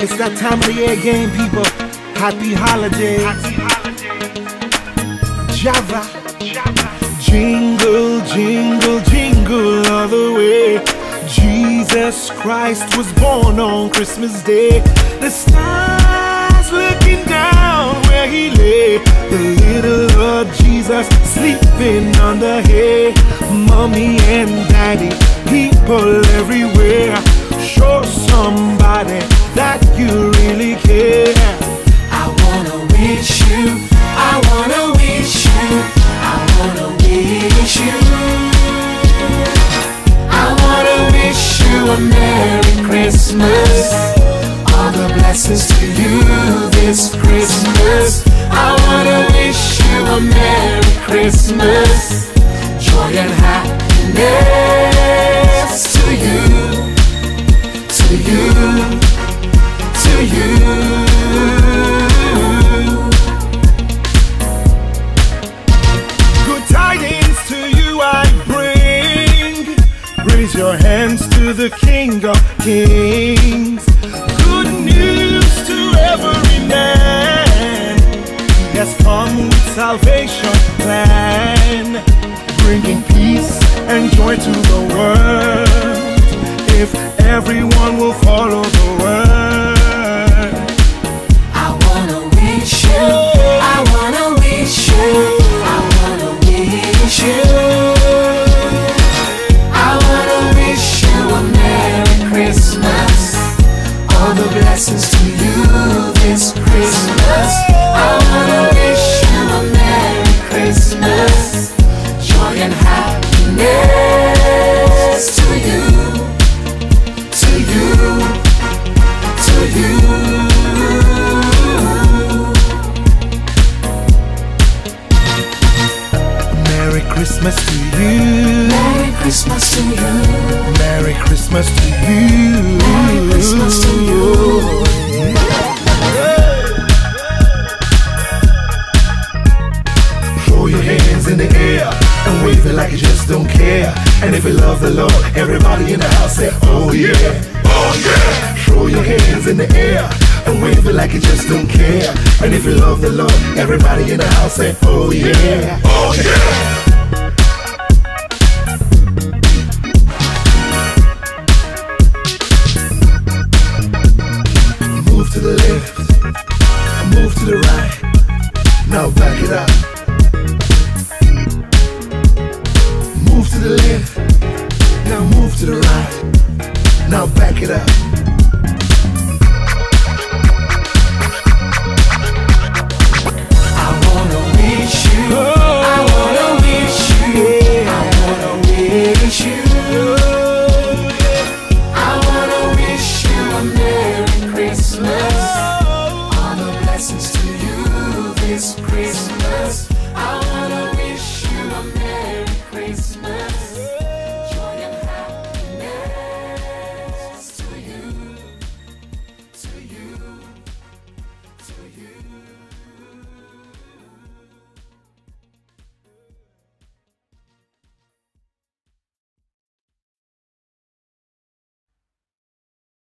It's that time of the year again, people. Happy holidays. Java. Jingle, jingle, jingle all the way. Jesus Christ was born on Christmas Day. The stars looking down where he lay. The little Lord Jesus sleeping under hay. Mommy and daddy, people everywhere. Show somebody that you really care. I wanna wish you, I wanna wish you, I wanna wish you, I wanna wish you a Merry Christmas. All the blessings to you this Christmas. I wanna wish you a Merry Christmas. Joy and happiness to you, to you, to you. Good tidings to you I bring. Raise your hands to the King of Kings. Good news to every man. He has come with salvation plan, bringing peace and joy to the world. If everyone will follow the word. I wanna wish you, I wanna wish you, I wanna wish you, I wanna wish you a Merry Christmas. All the blessings to you this Christmas. I wanna wish you a Merry Christmas. Joy and happiness to you, to you, to you. Merry Christmas to you. Merry Christmas to you. Merry Christmas to you. Merry Christmas to you. Throw your hands in the air and wave it like you just don't care. And if you love the Lord, everybody in the house say, oh yeah, oh yeah. Throw your hands in the air and wave it like you just don't care. And if you love the Lord, everybody in the house say, oh yeah, oh yeah. Move to the left, move to the right. Now back it up. Move to the left, now move to the right. Now back it up. I wanna wish you, I wanna wish you, I wanna wish you, I wanna wish you a Merry Christmas. All the blessings to you this Christmas. I wanna wish you a Merry Christmas. Joy and happiness to you, to you, to you.